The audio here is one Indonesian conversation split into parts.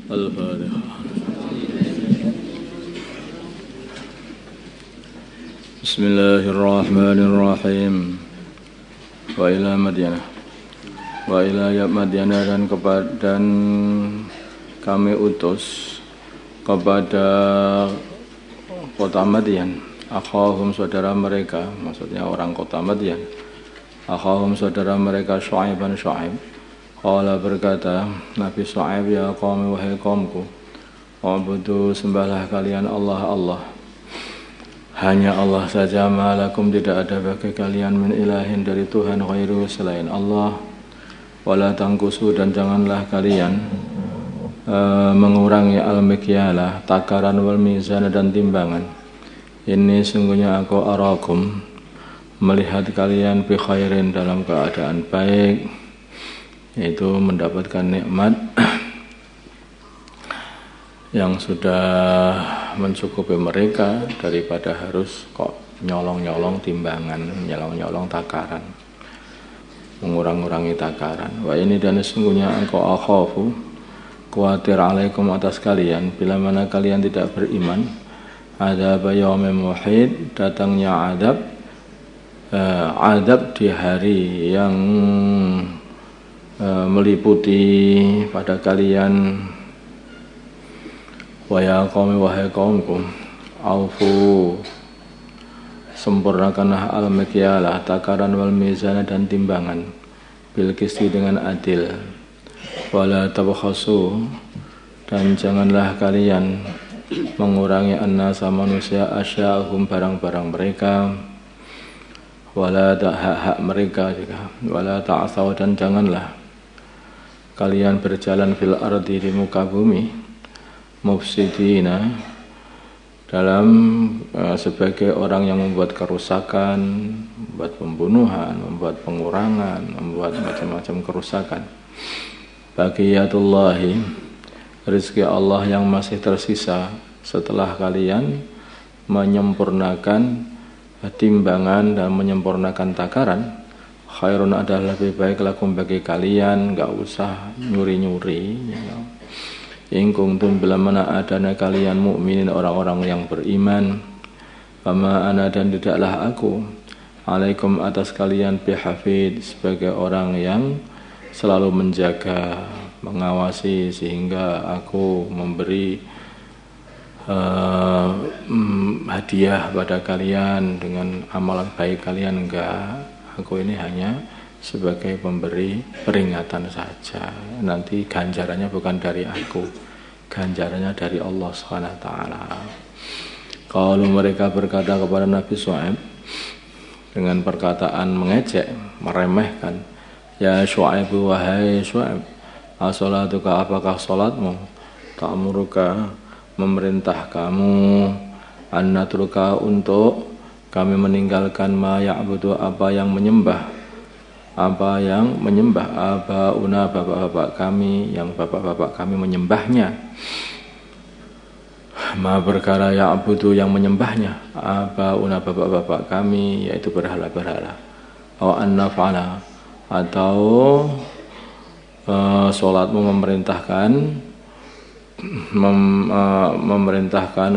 Al-Fatihah. Bismillahirrahmanirrahim. Wa ila Madyanah. Wa ila Madyanah, dan kami utus kepada kota Madyan akhahum, saudara mereka, maksudnya orang kota Madyan, akhahum, saudara mereka, Syu'aiban, Syu'aib. Qala, berkata Nabi Syu'aib, ya qaumi, wahai kaumku, ubudu, sembahlah kalian Allah, Allah, hanya Allah saja, malakum, tidak ada bagi kalian, min ilahin, dari Tuhan, ghairu, selain Allah, wala tangkusu, dan janganlah kalian mengurangi al-mikyalah, takaran, wal mizan, dan timbangan. Ini sungguhnya aku arakum, melihat kalian, bi khairin, dalam keadaan baik, yaitu mendapatkan nikmat yang sudah mencukupi mereka daripada harus kok nyolong-nyolong timbangan, nyolong-nyolong takaran, mengurang-urangi takaran. Wa ini, dan sesungguhnya engkau akhafu, khawatir, alaikum, atas kalian, bila mana kalian tidak beriman, adab yaumin muhit, datangnya adab di hari yang meliputi pada kalian. Wa ya qaumi, wahai kaumku, aufu, sempurnakanlah al-mikyalah, takaran, wal mizana, dan timbangan, bil qisti, dengan adil. Wala tabkhasu, dan janganlah kalian mengurangi an-nasa, manusia, asya'ahum, barang-barang mereka, wala hak-hak mereka juga, wala ta'asaw, dan janganlah kalian berjalan fil ardi, di muka bumi, mufsidina, dalam sebagai orang yang membuat kerusakan, membuat pembunuhan, membuat pengurangan, membuat macam-macam kerusakan. Baqiyatullahi, rezeki Allah yang masih tersisa setelah kalian menyempurnakan timbangan dan menyempurnakan takaran, khairun, adalah lebih baik, lakum, bagi kalian, enggak usah nyuri-nyuri. In kuntum, bila mana adanya kalian, mukminin, orang-orang yang beriman. Fama ana, dan tidaklah aku, alaikum, atas kalian, bihafid, sebagai orang yang selalu menjaga, mengawasi, sehingga aku memberi hadiah pada kalian dengan amalan baik kalian. Enggak, aku ini hanya sebagai pemberi peringatan saja. Nanti ganjarannya bukan dari aku, ganjarannya dari Allah SWT. Kalau mereka berkata kepada Nabi Syu'aib dengan perkataan mengejek, meremehkan, ya Syu'aib, wahai Syu'aib, as-salatuka, apakah salatmu, ta'muruka, memerintah kamu, an-natruka, untuk kami meninggalkan, ma ya'budu, apa yang menyembah, abauna, bapak-bapak kami, yang bapak-bapak kami menyembahnya, ma perkara ya'budu, yang menyembahnya, abauna, bapak-bapak kami, yaitu berhala-berhala, aw an-naf'ala, atau sholatmu memerintahkan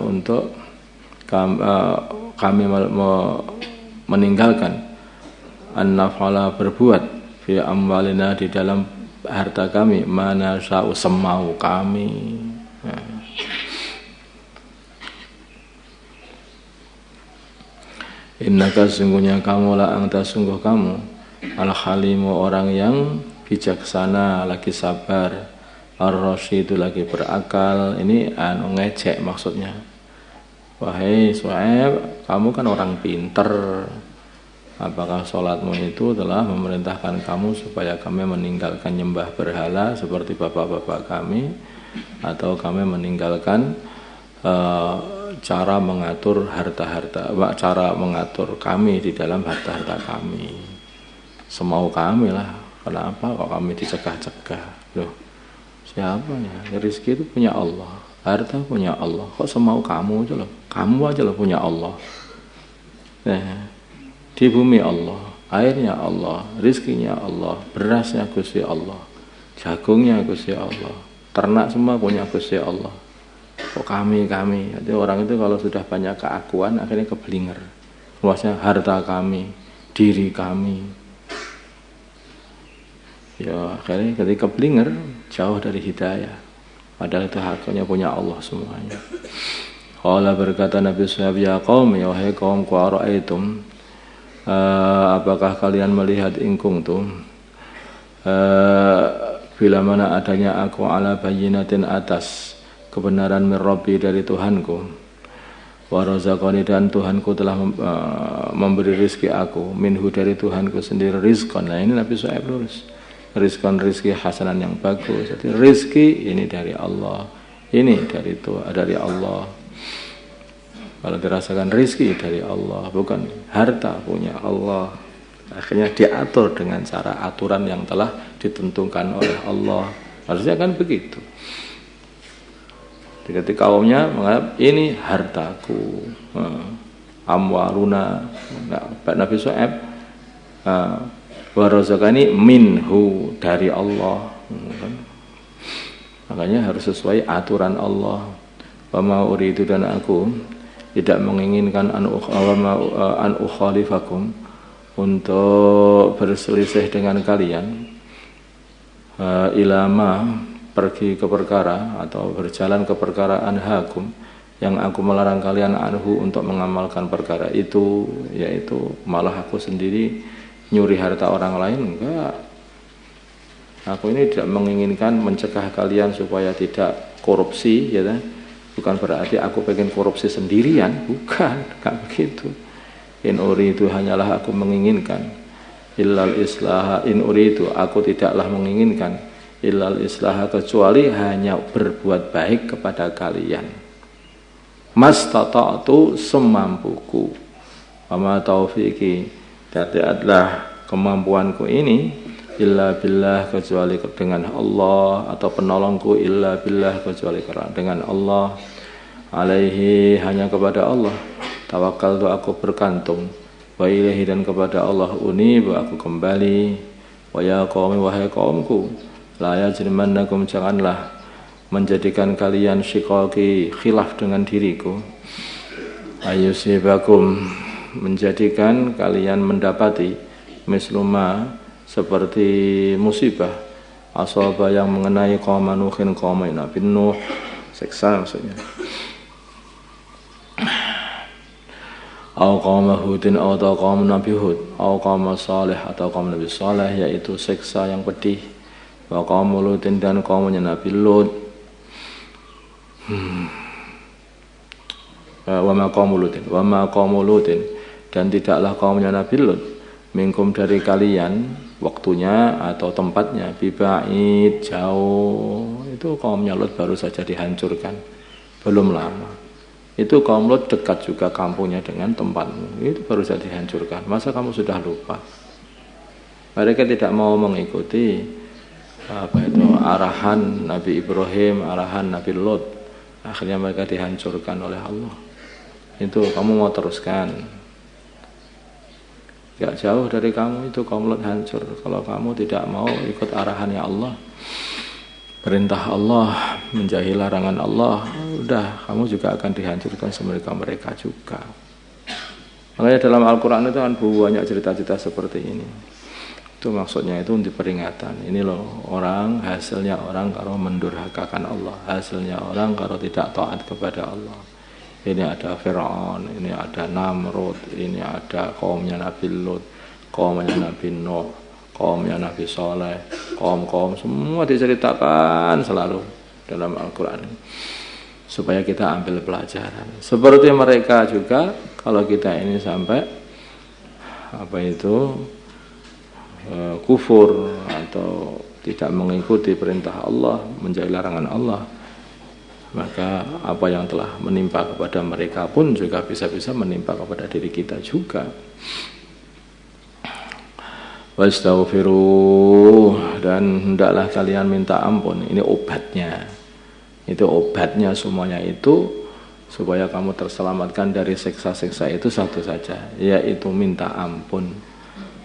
untuk kami meninggalkan, an-naf'ala, berbuat, fi amwalina, di dalam harta kami, mana sya'u, semau kami. Innaka, sungguhnya kamu, la anta, sungguh kamu, al-halimu, orang yang bijaksana, lagi sabar, ar-rasyidu, lagi berakal. Ini ngejek maksudnya. Wahai Syu'aib, kamu kan orang pinter, apakah sholatmu itu telah memerintahkan kamu supaya kami meninggalkan nyembah berhala seperti bapak-bapak kami, atau kami meninggalkan cara mengatur harta-harta, cara mengatur kami di dalam harta-harta kami, semau kami lah. Kenapa kok kami dicegah-cegah? Loh, siapa ya? Rezeki itu punya Allah, harta punya Allah, kok semau kamu aja loh? Kamu aja loh punya Allah. Di bumi Allah, airnya Allah, rizkinya Allah, berasnya Gusti Allah, jagungnya Gusti Allah, ternak semua punya Gusti Allah. Kok kami. Jadi orang itu kalau sudah banyak keakuan akhirnya keblinger. Luasnya harta kami, diri kami. Ya akhirnya ketika keblinger jauh dari hidayah. Padahal itu haknya punya Allah semuanya. Qala berkata Nabi SAW, ya qaum, ya wahai kaumku, ara'aitum, apakah kalian melihat ingkung tuh bila mana adanya aku ala bayyinatin atas kebenaran min Rabbi dari Tuhanku, wa razaqani dan Tuhanku telah memberi rizki aku, minhu dari Tuhanku sendiri rizqan. Nah ini Nabi SAW lurus, rizqan rizki hasanan yang bagus. Jadi rizki ini dari Allah, ini dari Allah. Kalau dirasakan rizki dari Allah, bukan harta punya Allah. Akhirnya diatur dengan cara aturan yang telah ditentukan oleh Allah. Harusnya kan begitu. Ketika kaumnya menganggap ini hartaku, amwaluna. Nabi Shu'aib wa razaqani minhu dari Allah. Makanya harus sesuai aturan Allah. Wa ma uridu dan aku tidak menginginkan an ukhalifakum untuk berselisih dengan kalian ilama pergi ke perkara atau berjalan ke perkara anhakum yang aku melarang kalian anhu untuk mengamalkan perkara itu, yaitu malah aku sendiri nyuri harta orang lain. Enggak, aku ini tidak menginginkan mencegah kalian supaya tidak korupsi, ya kan? Bukan berarti aku pengen korupsi sendirian, bukan, enggak begitu. In uridu hanyalah aku menginginkan illal islaha, in uridu aku tidaklah menginginkan illal islaha kecuali hanya berbuat baik kepada kalian. Mastata'tu semampuku, wa taufiki dan adalah kemampuanku ini illa billah kecuali dengan Allah, atau penolongku illa billah kecuali dengan Allah. Alaihi hanya kepada Allah tawakkaltu aku bergantung, wa ilaihi dan kepada Allah unib aku kembali. Wa ya qaumi wahai kaumku, la yajrimannakum janganlah menjadikan kalian syiqaqi khilaf dengan diriku, ayusibakum menjadikan kalian mendapati misluma seperti musibah asaba yang mengenai kaum Nuhin, kaum Nabi Nuh, siksa maksudnya, atau kaum Hudin atau kaum Nabi Hud, atau kaum Saleh atau kaum Nabi Saleh, yaitu siksa yang pedih. Wa kaum Lutin dan kaumnya Nabi Lut. Wa ma kaum Lutin dan tidaklah kaumnya Nabi Lut minkum dari kalian, waktunya atau tempatnya bibaid jauh. Itu kaumnya Lut baru saja dihancurkan, belum lama. Itu kaum Lut dekat juga kampungnya dengan tempatmu, itu baru saja dihancurkan. Masa kamu sudah lupa? Mereka tidak mau mengikuti arahan Nabi Ibrahim, arahan Nabi Lut. Akhirnya mereka dihancurkan oleh Allah. Itu kamu mau teruskan? Gak jauh dari kamu itu kaum Lut hancur. Kalau kamu tidak mau ikut arahannya Allah, perintah Allah, menjauhi larangan Allah, udah kamu juga akan dihancurkan mereka juga. Makanya dalam Al-Quran itu kan banyak cerita-cerita seperti ini. Itu maksudnya itu untuk peringatan. Ini loh orang, hasilnya orang kalau mendurhakakan Allah, hasilnya orang kalau tidak taat kepada Allah. Ini ada Fir'aun, ini ada Namrud, ini ada kaumnya Nabi Lut, kaumnya Nabi Nuh, kaumnya Nabi Saleh, kaum-kaum semua diceritakan selalu dalam Al-Quran, supaya kita ambil pelajaran. Seperti mereka juga, kalau kita ini sampai kufur atau tidak mengikuti perintah Allah, menjauhi larangan Allah, maka apa yang telah menimpa kepada mereka pun juga bisa-bisa menimpa kepada diri kita juga. Wastaghfiru dan hendaklah kalian minta ampun. Ini obatnya. Itu obatnya semuanya itu supaya kamu terselamatkan dari siksa-siksa itu satu saja, yaitu minta ampun.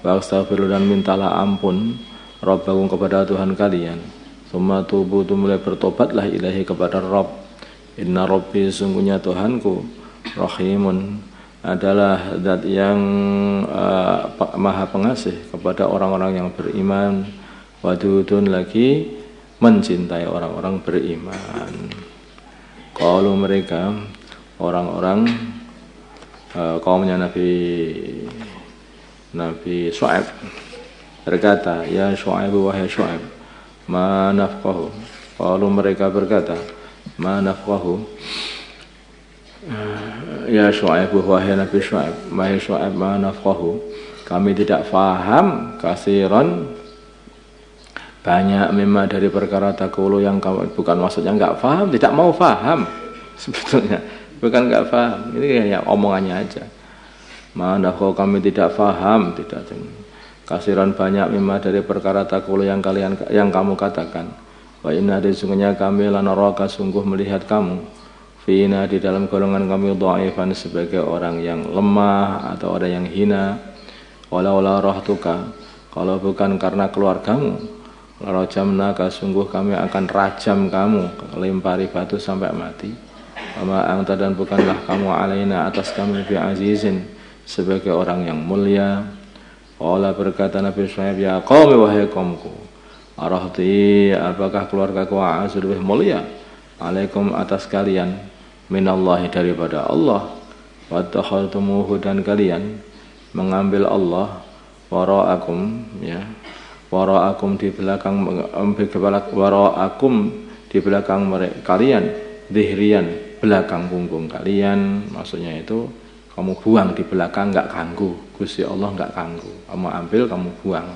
Wastaghfiru dan mintalah ampun Rabbakum kepada Tuhan kalian. Summa tubu mulai bertobatlah ilahi kepada Rabb. Inna Rabbi sungguhnya Tuhanku Rahimun adalah zat yang maha pengasih kepada orang-orang yang beriman. Wadudun lagi mencintai orang-orang beriman. Kalau mereka orang-orang kaumnya Nabi Syuaib berkata, ya Syuaib wahai Syuaib, ma nafqahu. Kalau mereka berkata, ma nafqahu, ya Syuaib wahai Nabi Syuaib, wahai Syuaib, ma nafqahu, kami tidak faham kasiran banyak memang dari perkara takulu yang kamu, bukan maksudnya enggak faham, tidak mau faham sebetulnya, bukan enggak faham, ini ya omongannya aja. Ma nafqahu, kami tidak faham, tidak kasiran banyak memang dari perkara takulu yang kamu katakan. Wa inna sesungguhnya kami lanaraka sungguh melihat kamu fina di dalam golongan kami dhaifan sebagai orang yang lemah atau orang yang hina. Walau la rahtuka, kalau bukan karena keluargamu, larajamnaka sungguh kami akan rajam kamu, lempari batu sampai mati. Wa anta dan bukanlah kamu alaina atas kami bi azizin sebagai orang yang mulia. Qala berkata Nabi Syuaib, ya qaumi wahai kaumku, arahti apakah keluargaku azul lebih mulia alaikum atas kalian minallahi daripada Allah, wa takhaltumuhu dan kalian mengambil Allah waraakum, ya waraakum di belakang waraakum di belakang mereka kalian, dhihrian belakang punggung kalian, maksudnya itu kamu buang di belakang, enggak ganggu. Gusti Allah enggak ganggu. Kamu ambil, kamu buang.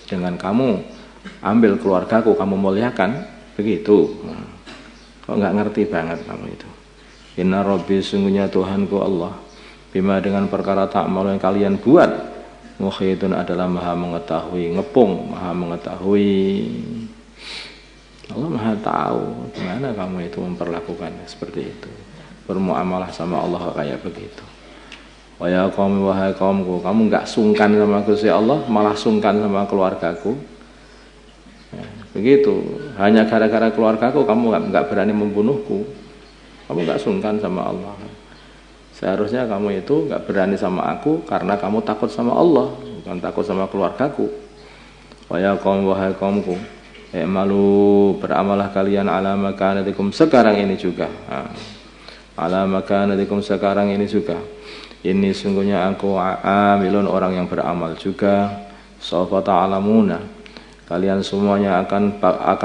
Dengan kamu ambil keluargaku, kamu muliakan, begitu. Kok enggak ngerti banget kamu itu. Inna Rabbi sungguhnya Tuhanku Allah, bima dengan perkara ta'mal yang kalian buat, muhitun adalah maha mengetahui, ngepung, maha mengetahui. Allah maha tahu gimana kamu itu memperlakukan seperti itu. Bermuamalah sama Allah kayak begitu. Wahai kaum, wahai kaumku, kamu enggak sungkan sama Gusti Allah, malah sungkan sama keluargaku. Ya, begitu. Hanya gara-gara keluargaku kamu enggak berani membunuhku. Kamu enggak sungkan sama Allah. Seharusnya kamu itu enggak berani sama aku karena kamu takut sama Allah, bukan takut sama keluargaku. Wahai kaum, wahai kaumku, malu beramalah kalian ala makanatikum sekarang ini juga. Ala makanatikum sekarang ini juga. Ini sungguhnya aku amilun orang yang beramal juga. Sawfa ta'lamuna, kalian semuanya akan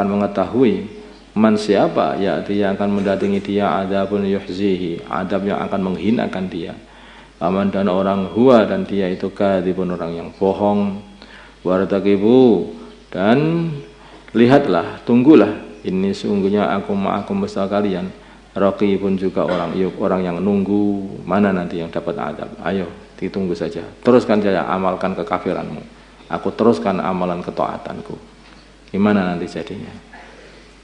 mengetahui man siapa ya'ti yang akan mendatangi dia adabun yuhzihi, adab yang akan menghinakan dia. Aman dan orang huwa dan dia itu kadzibun orang yang bohong. Wartaqibu dan lihatlah, tunggulah, ini sungguhnya aku ma'akum bersama kalian. Rocky pun juga orang yang nunggu mana nanti yang dapat adab. Ayo ditunggu saja. Teruskan saja amalkan kekafiranmu. Aku teruskan amalan ketaatanku. Gimana nanti jadinya?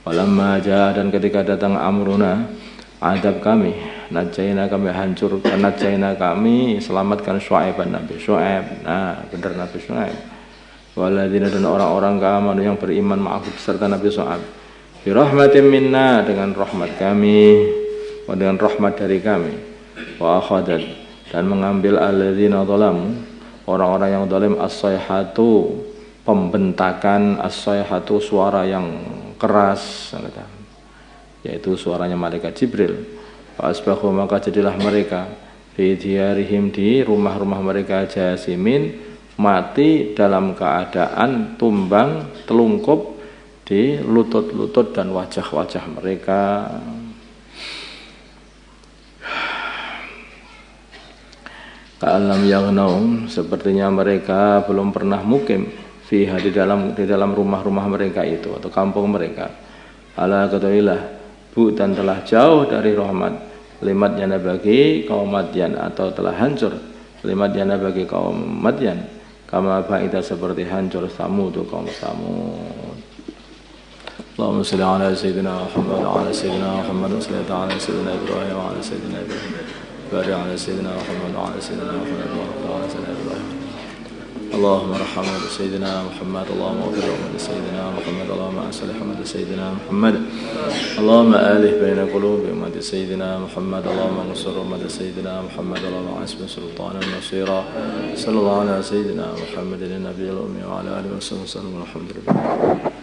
Walamma jaa dan ketika datang amruna, adab kami, najaina kami hancurkan, najaina kami selamatkan Syuaiban Nabi Syuaib. Nah, benar Nabi Syuaib. Waladina dan orang-orang keamanan yang beriman ma'ahu beserta Nabi Syuaib. Birahmatin minna dengan rahmat kami, dengan rahmat dari kami. Wa akhadat dan mengambil alladzina zalamu orang-orang yang zalim as-sayhatu pembentakan, as-sayhatu suara yang keras, yaitu suaranya malaikat Jibril. Fa asbahu maka jadilah mereka fi diyarihim di rumah-rumah mereka jasimin mati dalam keadaan tumbang telungkup di lutut-lutut dan wajah-wajah mereka. Ka'alam yaghnaum sepertinya mereka belum pernah mukim fiha di dalam rumah-rumah mereka itu atau kampung mereka. Ala katawilah bu dan telah jauh dari rahmat limatnya bagi kaum Madyan atau telah hancur limatnya bagi kaum Madyan kama ba'ida seperti hancur Samud kaum Samud. Allahumma salli ala sayyidina Muhammad wa ala sayyidina Muhammad wa salli ala sayyidina Ibrahim wa ala sayyidina Ibrahim barik ala sayyidina Muhammad wa ala sayyidina Muhammad wa ala sayyidina Ibrahim اللهم ارحم سيدنا محمد اللهم اغفر سيدنا محمد اللهم اصلح امة سيدنا محمد اللهم آلف بين قلوب امة سيدنا محمد اللهم انصر امة سيدنا محمد اللهم حسب سلطانا نصيرا صلى الله على سيدنا محمد النبي الأمي وعلى آله وصحبه وسلم والحمد لله.